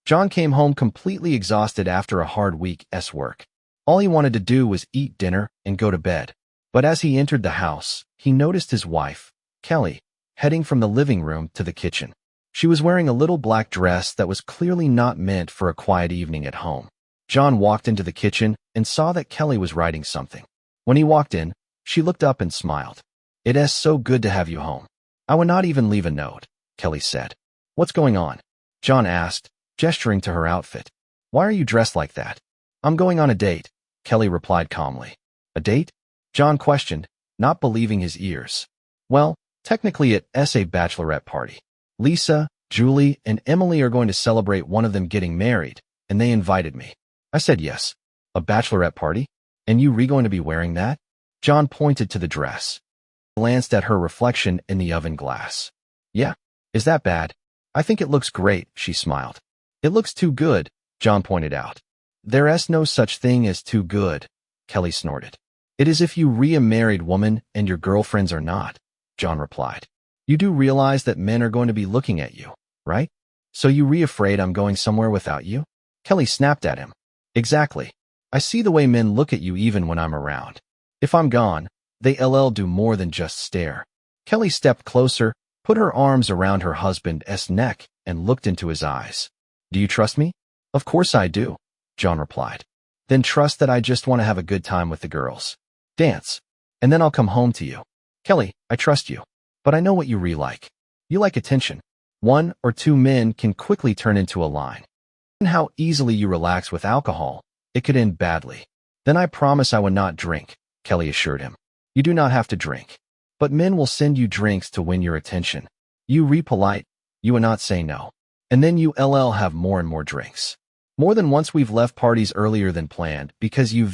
John came home completely exhausted after a hard week's work. All he wanted to do was eat dinner and go to bed. But as he entered the house, he noticed his wife, Kelly, heading from the living room to the kitchen. She was wearing a little black dress that was clearly not meant for a quiet evening at home. John walked into the kitchen and saw that Kelly was writing something. When he walked in, she looked up and smiled. "It's so good to have you home. I would not even leave a note," Kelly said. "What's going on?" John asked, gesturing to her outfit. "Why are you dressed like that?" "I'm going on a date," Kelly replied calmly. "A date?" John questioned, not believing his ears. "Well, technically it's a bachelorette party. Lisa, Julie, and Emily are going to celebrate one of them getting married, and they invited me." I said yes. "A bachelorette party? And you going to be wearing that?" John pointed to the dress. Glanced at her reflection in the oven glass. "Yeah. Is that bad?" "I think it looks great," she smiled. "It looks too good," John pointed out. "There's no such thing as too good," Kelly snorted. "It is if you a married woman and your girlfriends are not," John replied. "You do realize that men are going to be looking at you, right? So you afraid I'm going somewhere without you?" Kelly snapped at him. "Exactly. I see the way men look at you even when I'm around. If I'm gone, they do more than just stare." Kelly stepped closer, put her arms around her husband's neck, and looked into his eyes. "Do you trust me?" "Of course I do," John replied. "Then trust that I just want to have a good time with the girls. Dance. And then I'll come home to you." "Kelly, I trust you. But I know what you like. You like attention. One or two men can quickly turn into a line. And how easily you relax with alcohol, it could end badly." "Then I promise I would not drink," Kelly assured him. "You do not have to drink. But men will send you drinks to win your attention. You polite, you will not say no. And then you have more and more drinks. More than once we've left parties earlier than planned because you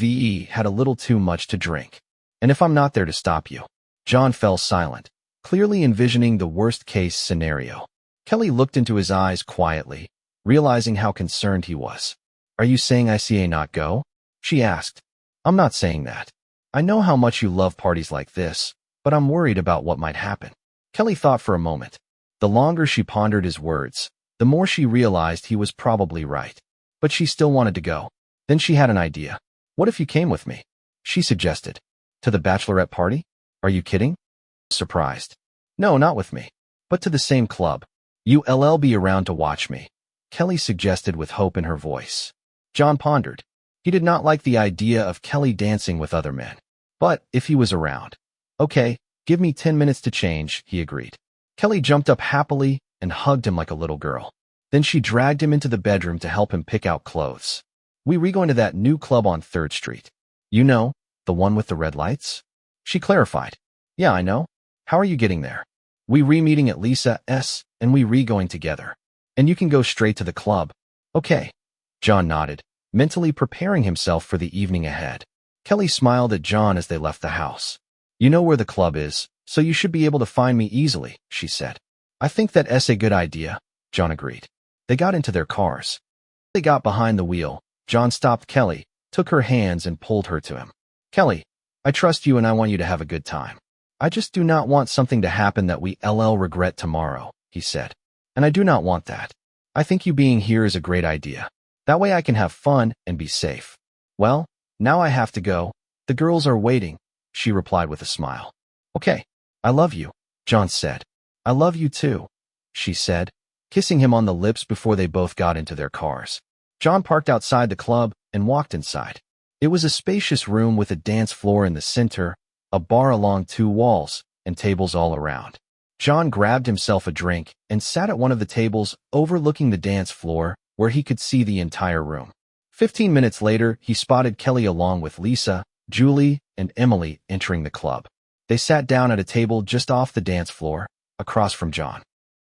had a little too much to drink. And if I'm not there to stop you." John fell silent, clearly envisioning the worst-case scenario. Kelly looked into his eyes quietly, realizing how concerned he was. "Are you saying I see a not go?" she asked. "I'm not saying that. I know how much you love parties like this, but I'm worried about what might happen." Kelly thought for a moment. The longer she pondered his words, the more she realized he was probably right. But she still wanted to go. Then she had an idea. "What if you came with me?" she suggested. "To the bachelorette party? Are you kidding?" Surprised. "No, not with me. But to the same club. You'll be around to watch me," Kelly suggested with hope in her voice. John pondered. He did not like the idea of Kelly dancing with other men. But if he was around. "Okay, give me 10 minutes to change," he agreed. Kelly jumped up happily and hugged him like a little girl. Then she dragged him into the bedroom to help him pick out clothes. "We going to that new club on 3rd Street. You know, the one with the red lights?" She clarified. "Yeah, I know. How are you getting there?" "We meeting at Lisa's, and we going together. And you can go straight to the club." "Okay." John nodded, mentally preparing himself for the evening ahead. Kelly smiled at John as they left the house. "You know where the club is, so you should be able to find me easily," she said. "I think that's a good idea," John agreed. They got into their cars. They got behind the wheel. John stopped Kelly, took her hands and pulled her to him. "Kelly, I trust you and I want you to have a good time. I just do not want something to happen that we'll regret tomorrow," he said. "And I do not want that. I think you being here is a great idea. That way I can have fun and be safe." "Well, now I have to go. The girls are waiting," she replied with a smile. "Okay. I love you," John said. "I love you too," she said, kissing him on the lips before they both got into their cars. John parked outside the club and walked inside. It was a spacious room with a dance floor in the center, a bar along 2 walls, and tables all around. John grabbed himself a drink and sat at one of the tables overlooking the dance floor where he could see the entire room. 15 minutes later, he spotted Kelly along with Lisa, Julie, and Emily entering the club. They sat down at a table just off the dance floor, across from John.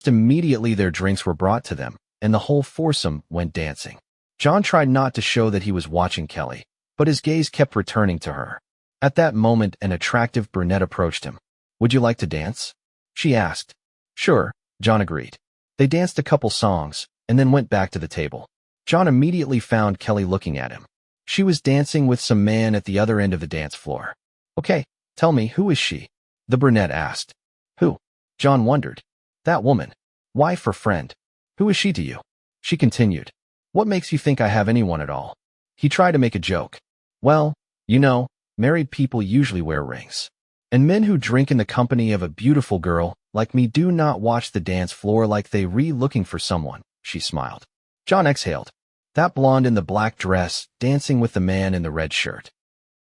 Immediately their drinks were brought to them, and the whole foursome went dancing. John tried not to show that he was watching Kelly, but his gaze kept returning to her. At that moment, an attractive brunette approached him. "Would you like to dance?" she asked. "Sure," John agreed. They danced a couple songs, and then went back to the table. John immediately found Kelly looking at him. She was dancing with some man at the other end of the dance floor. "Okay, tell me, who is she?" the brunette asked. "Who?" John wondered. "That woman. Wife or friend? Who is she to you?" She continued. What makes you think I have anyone at all? He tried to make a joke. Well, you know, married people usually wear rings. And men who drink in the company of a beautiful girl like me do not watch the dance floor like they looking for someone, she smiled. John exhaled. That blonde in the black dress, dancing with the man in the red shirt.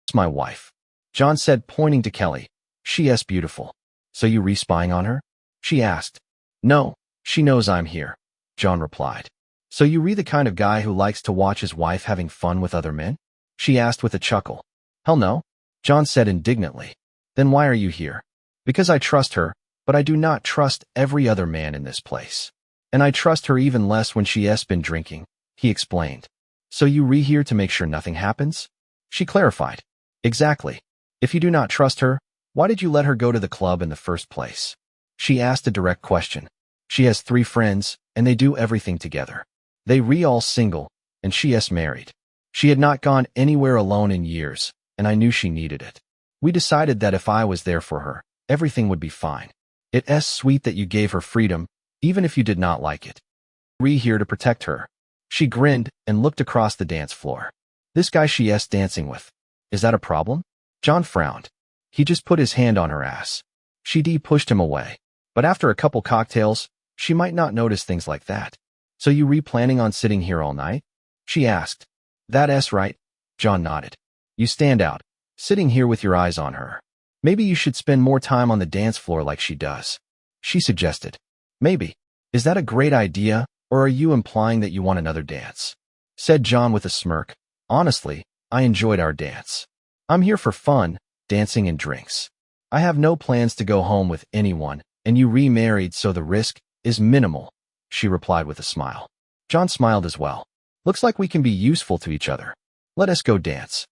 It's my wife. John said, pointing to Kelly. She is beautiful. So you spying on her? She asked. No, she knows I'm here, John replied. So you the kind of guy who likes to watch his wife having fun with other men? She asked with a chuckle. Hell no, John said indignantly. Then why are you here? Because I trust her, but I do not trust every other man in this place. And I trust her even less when she has been drinking, he explained. So you here to make sure nothing happens? She clarified. Exactly. If you do not trust her, why did you let her go to the club in the first place? She asked a direct question. She has 3 friends, and they do everything together. They all single, and she is married. She had not gone anywhere alone in years, and I knew she needed it. We decided that if I was there for her, everything would be fine. It is sweet that you gave her freedom, even if you did not like it. Here to protect her. She grinned and looked across the dance floor. This guy she is dancing with. Is that a problem? John frowned. He just put his hand on her ass. She pushed him away. But after a couple cocktails, she might not notice things like that. So you planning on sitting here all night? She asked. That's right. John nodded. You stand out, sitting here with your eyes on her. Maybe you should spend more time on the dance floor like she does. She suggested. Maybe. Is that a great idea, or are you implying that you want another dance? Said John with a smirk. Honestly, I enjoyed our dance. I'm here for fun, dancing and drinks. I have no plans to go home with anyone, and you remarried so the risk is minimal, she replied with a smile. John smiled as well. Looks like we can be useful to each other. Let us go dance.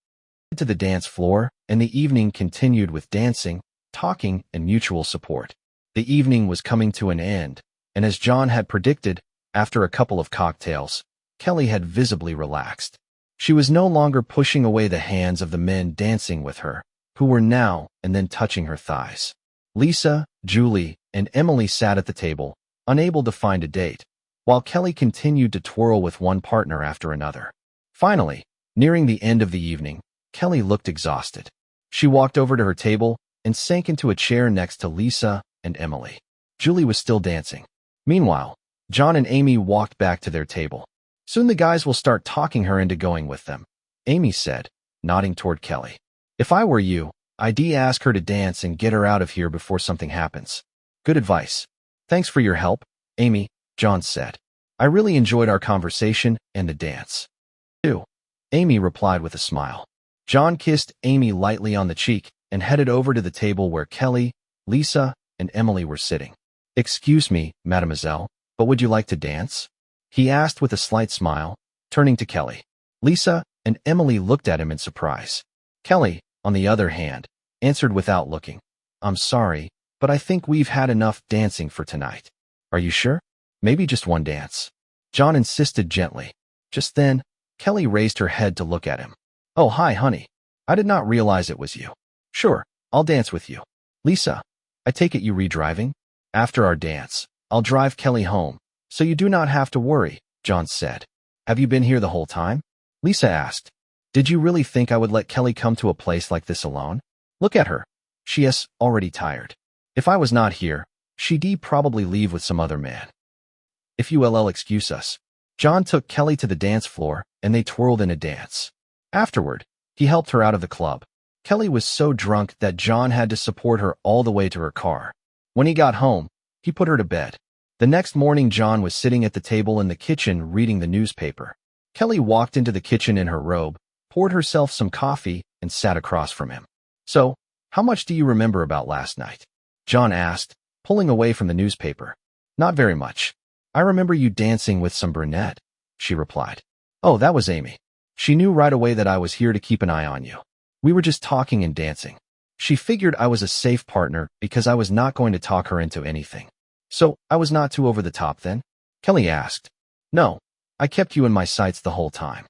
To the dance floor, and the evening continued with dancing, talking, and mutual support. The evening was coming to an end, and as John had predicted, after a couple of cocktails, Kelly had visibly relaxed. She was no longer pushing away the hands of the men dancing with her, who were now and then touching her thighs. Lisa, Julie, and Emily sat at the table, unable to find a date, while Kelly continued to twirl with one partner after another. Finally, nearing the end of the evening, Kelly looked exhausted. She walked over to her table and sank into a chair next to Lisa and Emily. Julie was still dancing. Meanwhile, John and Amy walked back to their table. Soon the guys will start talking her into going with them, Amy said, nodding toward Kelly. If I were you, I'd ask her to dance and get her out of here before something happens. Good advice. Thanks for your help, Amy, John said. I really enjoyed our conversation and the dance. Too, Amy replied with a smile. John kissed Amy lightly on the cheek and headed over to the table where Kelly, Lisa, and Emily were sitting. Excuse me, mademoiselle, but would you like to dance? He asked with a slight smile, turning to Kelly. Lisa and Emily looked at him in surprise. Kelly, on the other hand, answered without looking. I'm sorry, but I think we've had enough dancing for tonight. Are you sure? Maybe just one dance. John insisted gently. Just then, Kelly raised her head to look at him. Oh, hi, honey. I did not realize it was you. Sure, I'll dance with you. Lisa, I take it you driving? After our dance, I'll drive Kelly home, so you do not have to worry, John said. Have you been here the whole time? Lisa asked. Did you really think I would let Kelly come to a place like this alone? Look at her. She is already tired. If I was not here, she'd probably leave with some other man. If you'll excuse us. John took Kelly to the dance floor, and they twirled in a dance. Afterward, he helped her out of the club. Kelly was so drunk that John had to support her all the way to her car. When he got home, he put her to bed. The next morning, John was sitting at the table in the kitchen reading the newspaper. Kelly walked into the kitchen in her robe, poured herself some coffee, and sat across from him. So, how much do you remember about last night? John asked, pulling away from the newspaper. Not very much. I remember you dancing with some brunette, she replied. Oh, that was Amy. She knew right away that I was here to keep an eye on you. We were just talking and dancing. She figured I was a safe partner because I was not going to talk her into anything. So, I was not too over the top then? Kelly asked. No, I kept you in my sights the whole time.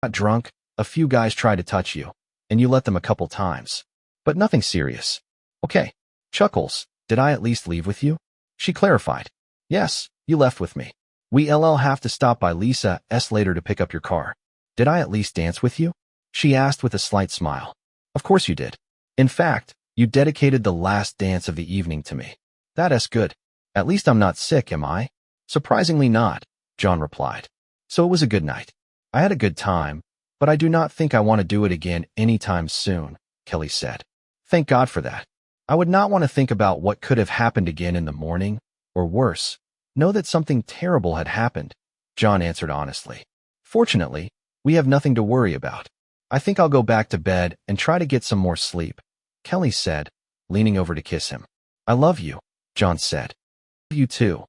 Got drunk, a few guys tried to touch you, and you let them a couple times. But nothing serious. Okay. Chuckles, did I at least leave with you? She clarified. Yes, you left with me. We'll have to stop by Lisa's later to pick up your car. Did I at least dance with you? She asked with a slight smile. Of course you did. In fact, you dedicated the last dance of the evening to me. That's good. At least I'm not sick, am I? Surprisingly not, John replied. So it was a good night. I had a good time, but I do not think I want to do it again anytime soon, Kelly said. Thank God for that. I would not want to think about what could have happened again in the morning, or worse, know that something terrible had happened, John answered honestly. Fortunately, we have nothing to worry about. I think I'll go back to bed and try to get some more sleep, Kelly said, leaning over to kiss him. I love you, John said. You too,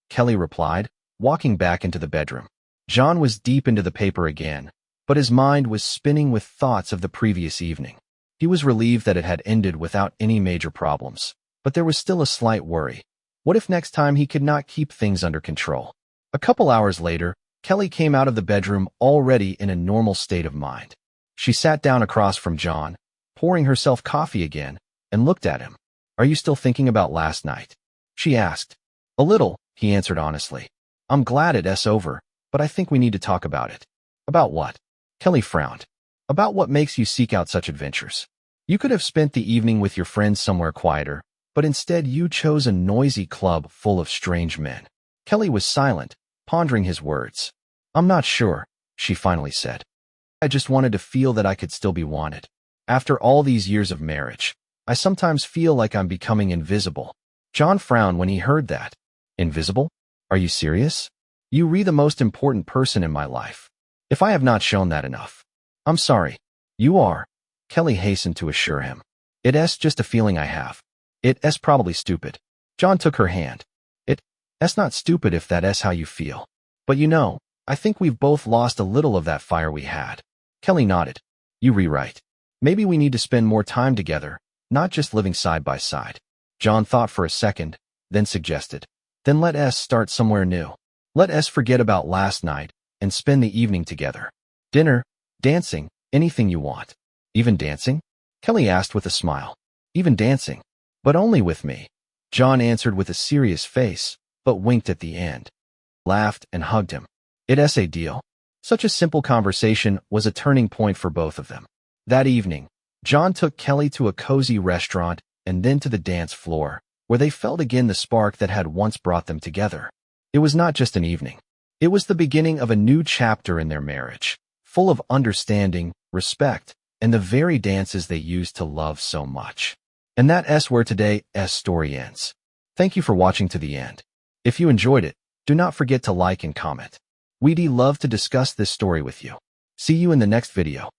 Kelly replied, walking back into the bedroom. John was deep into the paper again, but his mind was spinning with thoughts of the previous evening. He was relieved that it had ended without any major problems, but there was still a slight worry. What if next time he could not keep things under control? A couple hours later, Kelly came out of the bedroom already in a normal state of mind. She sat down across from John, pouring herself coffee again, and looked at him. Are you still thinking about last night? She asked. A little, he answered honestly. I'm glad it's over, but I think we need to talk about it. About what? Kelly frowned. About what makes you seek out such adventures. You could have spent the evening with your friends somewhere quieter, but instead you chose a noisy club full of strange men. Kelly was silent, pondering his words. I'm not sure, she finally said. I just wanted to feel that I could still be wanted. After all these years of marriage, I sometimes feel like I'm becoming invisible. John frowned when he heard that. Invisible? Are you serious? You're the most important person in my life. If I have not shown that enough. I'm sorry. You are, Kelly hastened to assure him. It's just a feeling I have. It's probably stupid. John took her hand. It's not stupid if that's how you feel. But you know, I think we've both lost a little of that fire we had. Kelly nodded. You rewrite. Maybe we need to spend more time together, not just living side by side. John thought for a second, then suggested. Then let us start somewhere new. Let us forget about last night and spend the evening together. Dinner, dancing, anything you want. Even dancing? Kelly asked with a smile. Even dancing. But only with me. John answered with a serious face, but winked at the end. Laughed and hugged him. It's a deal. Such a simple conversation was a turning point for both of them. That evening, John took Kelly to a cozy restaurant and then to the dance floor, where they felt again the spark that had once brought them together. It was not just an evening. It was the beginning of a new chapter in their marriage, full of understanding, respect, and the very dances they used to love so much. And that's where today's story ends. Thank you for watching to the end. If you enjoyed it, do not forget to like and comment. We'd love to discuss this story with you. See you in the next video.